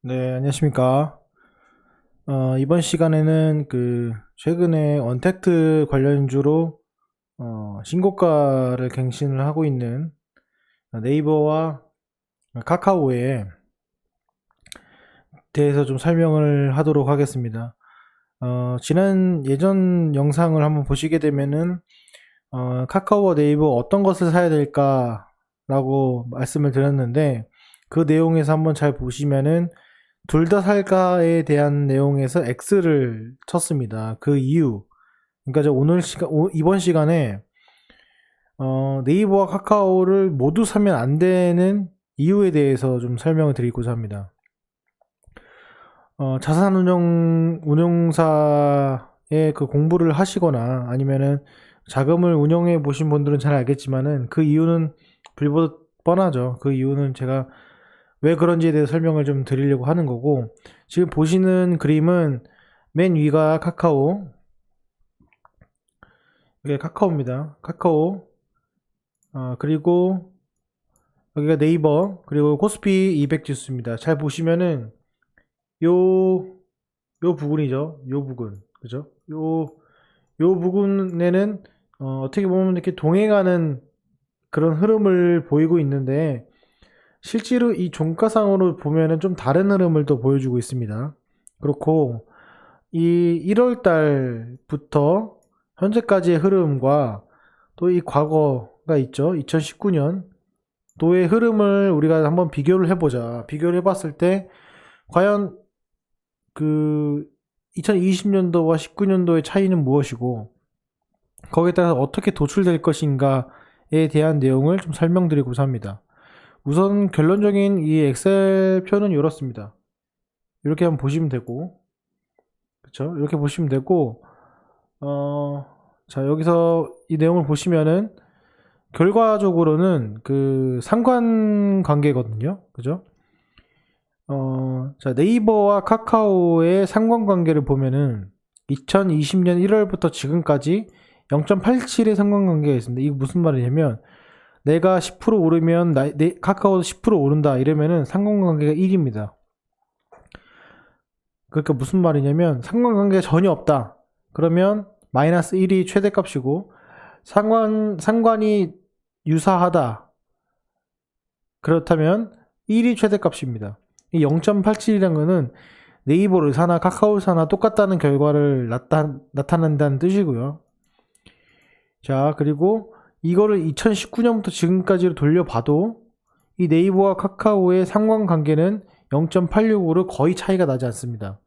네, 안녕하십니까. 이번 시간에는 최근에 언택트 관련주로 신고가를 갱신을 하고 있는 네이버와 카카오에 대해서 좀 설명을 하도록 하겠습니다. 예전 영상을 한번 보시게 되면은, 카카오와 네이버 어떤 것을 사야 될까라고 말씀을 드렸는데, 그 내용에서 한번 잘 보시면은, 둘 다 살까에 대한 내용에서 X를 쳤습니다. 그 이유. 그러니까 이번 시간에 네이버와 카카오를 모두 사면 안 되는 이유에 대해서 좀 설명을 드리고자 합니다. 운용사의 그 공부를 하시거나 아니면은 자금을 운용해 보신 분들은 잘 알겠지만은 그 이유는 불보듯 뻔하죠. 그 이유는 제가 왜 그런지에 대해서 설명을 좀 드리려고 하는 거고, 지금 보시는 그림은 맨 위가 카카오, 이게 카카오입니다. 카카오, 그리고 여기가 네이버, 그리고 코스피 200 지수입니다. 잘 보시면은 요, 요 부분이죠. 요 부분. 그죠? 요 부분에는 어떻게 보면 이렇게 동행하는 그런 흐름을 보이고 있는데, 실제로 이 종가상으로 보면은 좀 다른 흐름을 또 보여주고 있습니다. 그렇고 이 1월 달부터 현재까지의 흐름과 또 이 과거가 있죠. 2019년 도의 흐름을 우리가 한번 비교를 해보자. 비교를 해봤을 때 과연 그 2020년도와 19년도의 차이는 무엇이고 거기에 따라서 어떻게 도출될 것인가에 대한 내용을 좀 설명드리고자 합니다. 우선 결론적인 이 엑셀표는 이렇습니다. 이렇게 한번 보시면 되고, 그쵸? 이렇게 보시면 되고, 자, 여기서 이 내용을 보시면은, 결과적으로는 그 상관관계거든요. 그죠? 자, 네이버와 카카오의 상관관계를 보면은, 2020년 1월부터 지금까지 0.87의 상관관계가 있습니다. 이게 무슨 말이냐면, 내가 10% 오르면 카카오도 10% 오른다 이러면은 상관관계가 1입니다. 그러니까 무슨 말이냐면 상관관계가 전혀 없다. 그러면 마이너스 1이 최대값이고 상관이 유사하다. 그렇다면 1이 최대값입니다. 이 0.87이라는 거는 네이버를 사나 카카오를 사나 똑같다는 결과를 나타낸다는 뜻이고요. 자, 그리고 이거를 2019년부터 지금까지로 돌려봐도 이 네이버와 카카오의 상관관계는 0.86으로 거의 차이가 나지 않습니다.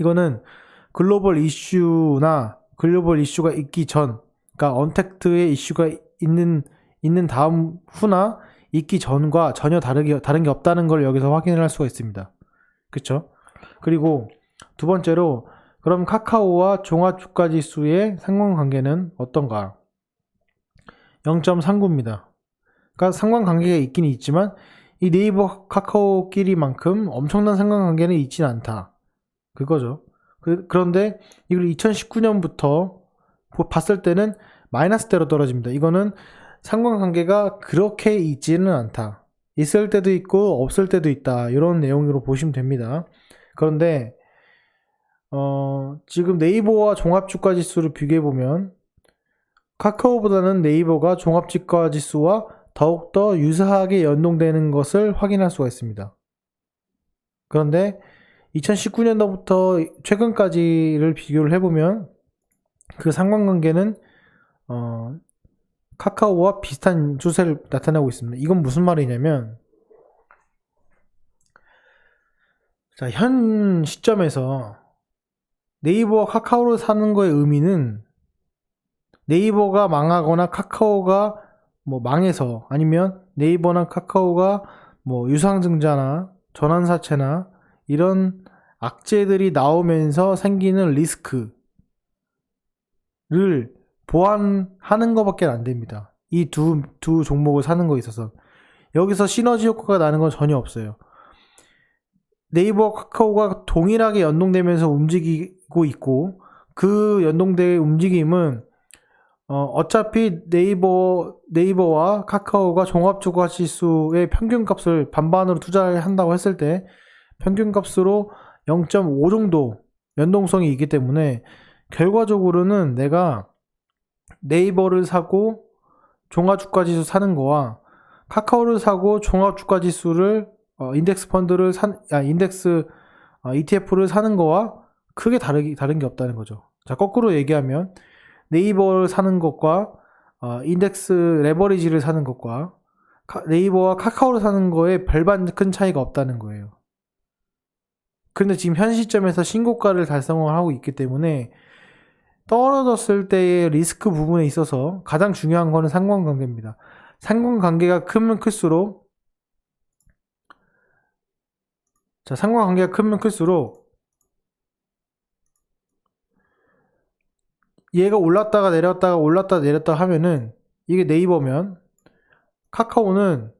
이거는 글로벌 이슈가 있기 전, 그러니까 언택트의 이슈가 있는 다음 후나 있기 전과 전혀 다른 게 없다는 걸 여기서 확인을 할 수가 있습니다. 그쵸? 그리고 두 번째로, 그럼 카카오와 종합주가지수의 상관관계는 어떤가? 0.39입니다. 그러니까 상관관계가 있긴 있지만 이 네이버 카카오끼리만큼 엄청난 상관관계는 있진 않다. 그거죠. 그런데 이걸 2019년부터 봤을 때는 마이너스대로 떨어집니다. 이거는 상관관계가 그렇게 있지는 않다. 있을 때도 있고 없을 때도 있다. 이런 내용으로 보시면 됩니다. 그런데 지금 네이버와 종합주가지수를 비교해보면 카카오보다는 네이버가 종합주가지수와 더욱더 유사하게 연동되는 것을 확인할 수가 있습니다. 그런데 2019년도부터 최근까지를 비교를 해보면 그 상관관계는 카카오와 비슷한 추세를 나타내고 있습니다. 이건 무슨 말이냐면, 자, 현 시점에서 네이버와 카카오를 사는 거의 의미는 네이버가 망하거나 카카오가 뭐 망해서, 아니면 네이버나 카카오가 뭐 유상증자나 전환사채나 이런 악재들이 나오면서 생기는 리스크를 보완하는 것밖에 안 됩니다. 이 두 종목을 사는 거에 있어서. 여기서 시너지 효과가 나는 건 전혀 없어요. 네이버, 카카오가 동일하게 연동되면서 움직이고 있고, 그 연동된 움직임은 어차피 네이버와 카카오가 종합주가지수의 평균값을 반반으로 투자를 한다고 했을 때 평균값으로 0.5 정도 연동성이 있기 때문에 결과적으로는 내가 네이버를 사고 종합주가지수 사는 거와 카카오를 사고 종합주가지수를 인덱스 펀드를 인덱스 ETF를 사는 거와 크게 다른 게 없다는 거죠. 자, 거꾸로 얘기하면 네이버를 사는 것과 인덱스 레버리지를 사는 것과 네이버와 카카오를 사는 거에 별반 큰 차이가 없다는 거예요. 그런데 지금 현 시점에서 신고가를 달성을 하고 있기 때문에 떨어졌을 때의 리스크 부분에 있어서 가장 중요한 거는 상관관계입니다. 상관관계가 크면 클수록 얘가 올랐다가 내렸다 하면은 이게 네이버면 카카오는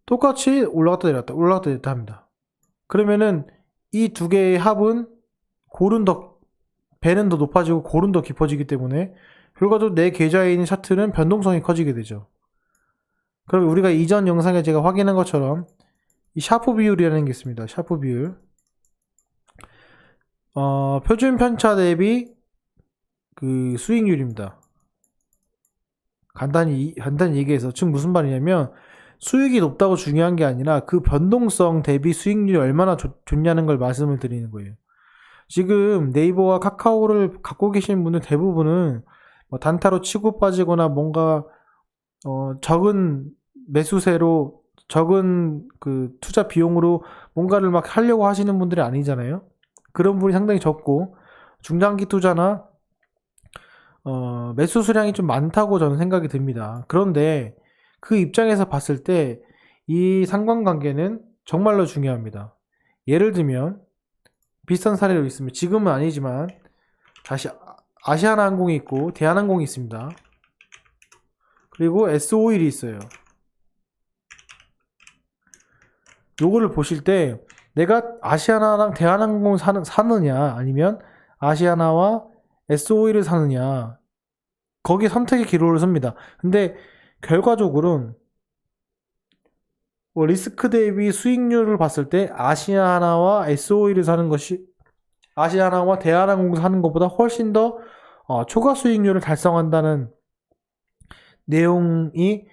똑같이 올라갔다 내렸다 합니다. 그러면은 이 두 개의 합은 배는 더 높아지고 골은 더 깊어지기 때문에 결과적으로 내 계좌에 있는 차트는 변동성이 커지게 되죠. 그럼 우리가 이전 영상에 제가 확인한 것처럼 이 샤프 비율이라는 게 있습니다. 샤프 비율. 표준 편차 대비 그 수익률입니다. 간단히 얘기해서 즉 무슨 말이냐면 수익이 높다고 중요한 게 아니라 그 변동성 대비 수익률이 얼마나 좋냐는 걸 말씀을 드리는 거예요. 지금 네이버와 카카오를 갖고 계시는 분들 대부분은 뭐 단타로 치고 빠지거나 뭔가 적은 매수세로 적은 그 투자 비용으로 뭔가를 막 하려고 하시는 분들이 아니잖아요. 그런 분이 상당히 적고 중장기 투자나 매수 수량이 좀 많다고 저는 생각이 듭니다. 그런데 그 입장에서 봤을 때 이 상관관계는 정말로 중요합니다. 예를 들면 비슷한 사례로 있으면 지금은 아니지만 다시 아시아나항공이 있고 대한항공이 있습니다. 그리고 S-오일이 있어요. 요거를 보실 때 내가 아시아나랑 대한항공을 사느냐 아니면 아시아나와 S-오일을 사느냐 거기에 선택의 기로를 섭니다. 근데 결과적으로는 리스크 대비 수익률을 봤을 때 아시아나와 S-오일을 사는 것이 아시아나와 대한항공을 사는 것보다 훨씬 더 초과 수익률을 달성한다는 내용이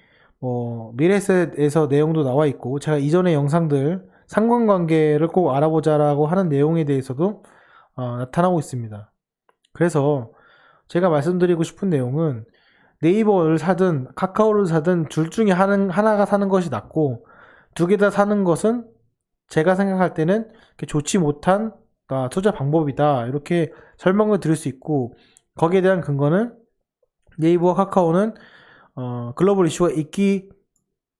미래셋에서 내용도 나와 있고 제가 이전의 영상들 상관관계를 꼭 알아보자라고 하는 내용에 대해서도 나타나고 있습니다. 그래서 제가 말씀드리고 싶은 내용은 네이버를 사든 카카오를 사든 둘 중에 하나가 사는 것이 낫고 두 개 다 사는 것은 제가 생각할 때는 좋지 못한 투자 방법이다 이렇게 설명을 드릴 수 있고 거기에 대한 근거는 네이버와 카카오는 글로벌 이슈가 있기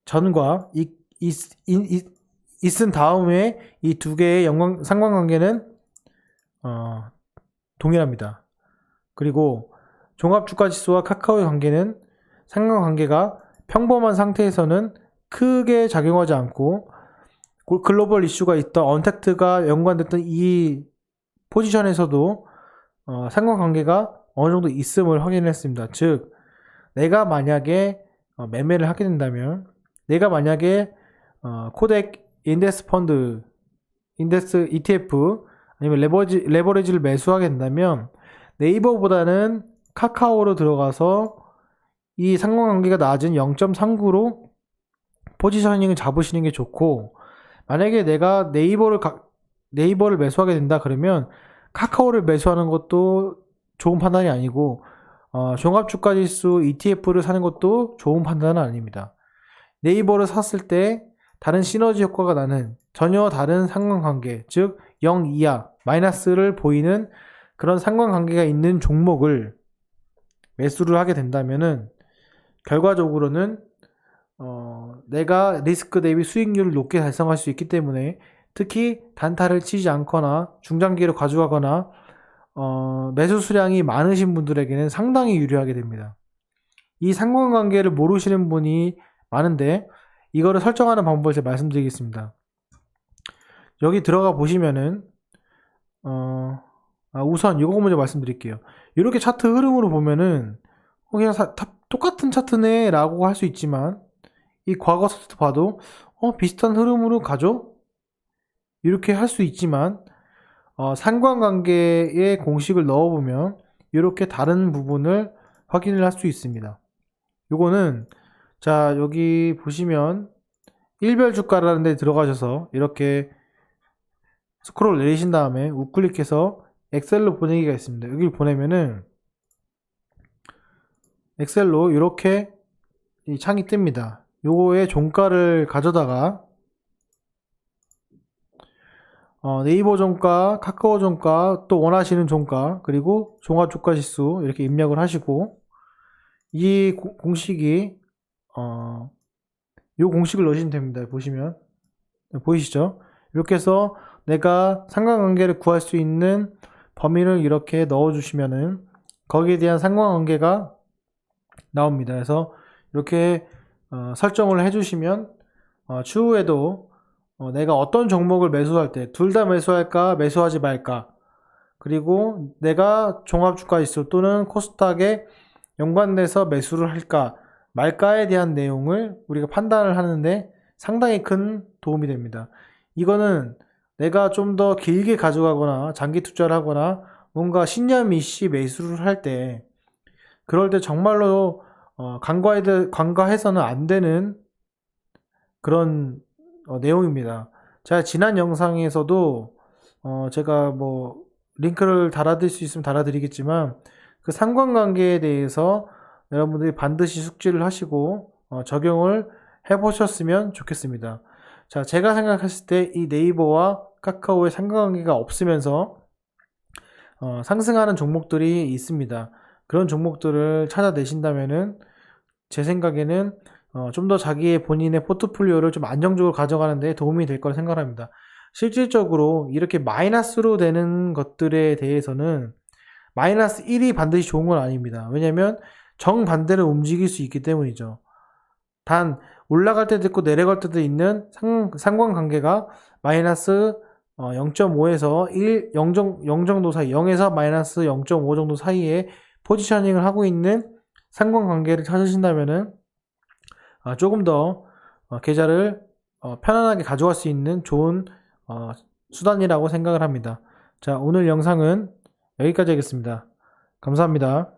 전과 있은 다음에 이 두 개의 상관관계는 동일합니다. 그리고 종합주가지수와 카카오의 관계는 상관관계가 평범한 상태에서는 크게 작용하지 않고 글로벌 이슈가 있던 언택트가 연관됐던 이 포지션에서도 상관관계가 어느 정도 있음을 확인했습니다. 즉 내가 만약에 매매를 하게 된다면 내가 만약에 코덱 인덱스 펀드 인덱스 ETF 아니면 레버리지를 매수하게 된다면 네이버보다는 카카오로 들어가서 이 상관관계가 낮은 0.39로 포지셔닝을 잡으시는 게 좋고 만약에 내가 네이버를 매수하게 된다 그러면 카카오를 매수하는 것도 좋은 판단이 아니고 종합주가지수 ETF를 사는 것도 좋은 판단은 아닙니다. 네이버를 샀을 때 다른 시너지 효과가 나는 전혀 다른 상관관계 즉 0 이하 마이너스를 보이는 그런 상관관계가 있는 종목을 매수를 하게 된다면은 결과적으로는 내가 리스크 대비 수익률을 높게 달성할 수 있기 때문에 특히 단타를 치지 않거나 중장기로 가져가거나 매수 수량이 많으신 분들에게는 상당히 유리하게 됩니다. 이 상관관계를 모르시는 분이 많은데 이거를 설정하는 방법을 제가 말씀드리겠습니다. 여기 들어가 보시면은 우선 이거 먼저 말씀드릴게요. 이렇게 차트 흐름으로 보면은 그냥 똑같은 차트네 라고 할 수 있지만 이 과거 차트 봐도 비슷한 흐름으로 가죠? 이렇게 할 수 있지만 상관관계의 공식을 넣어보면 이렇게 다른 부분을 확인을 할 수 있습니다. 요거는 자 여기 보시면 일별주가라는 데 들어가셔서 이렇게 스크롤 내리신 다음에 우클릭해서 엑셀로 보내기가 있습니다. 여기 보내면은 엑셀로 이렇게 이 창이 뜹니다. 요거의 종가를 가져다가 네이버 종가, 카카오 종가, 또 원하시는 종가, 그리고 종합주가지수 이렇게 입력을 하시고 이 공식이 요 공식을 넣으시면 됩니다. 보시면 보이시죠? 이렇게 해서 내가 상관관계를 구할 수 있는 범위를 이렇게 넣어주시면은 거기에 대한 상관관계가 나옵니다. 그래서 이렇게 설정을 해주시면 추후에도 내가 어떤 종목을 매수할 때 둘 다 매수할까 매수하지 말까, 그리고 내가 종합주가지수 또는 코스닥에 연관돼서 매수를 할까 말까에 대한 내용을 우리가 판단을 하는데 상당히 큰 도움이 됩니다. 이거는 내가 좀 더 길게 가져가거나 장기 투자를 하거나 뭔가 신념 이시 매수를 할 때, 그럴 때 정말로 간과해서는 안 되는 그런 내용입니다. 제가 지난 영상에서도 제가 뭐 링크를 달아드릴 수 있으면 달아드리겠지만 그 상관관계에 대해서 여러분들이 반드시 숙지를 하시고 적용을 해보셨으면 좋겠습니다. 자, 제가 생각했을 때 이 네이버와 카카오의 상관관계가 없으면서 상승하는 종목들이 있습니다. 그런 종목들을 찾아내신다면은 제 생각에는 좀 더 자기의 본인의 포트폴리오를 좀 안정적으로 가져가는 데 도움이 될 거라 생각합니다. 실질적으로 이렇게 마이너스로 되는 것들에 대해서는 마이너스 1이 반드시 좋은 건 아닙니다. 왜냐면 정반대로 움직일 수 있기 때문이죠. 단 올라갈 때도 있고 내려갈 때도 있는 상관관계가 마이너스 0.5에서 0 정도 사이, 0에서 마이너스 0.5 정도 사이에 포지셔닝을 하고 있는 상관관계를 찾으신다면은 조금 더 계좌를 편안하게 가져갈 수 있는 좋은 수단이라고 생각을 합니다. 자, 오늘 영상은 여기까지 하겠습니다. 감사합니다.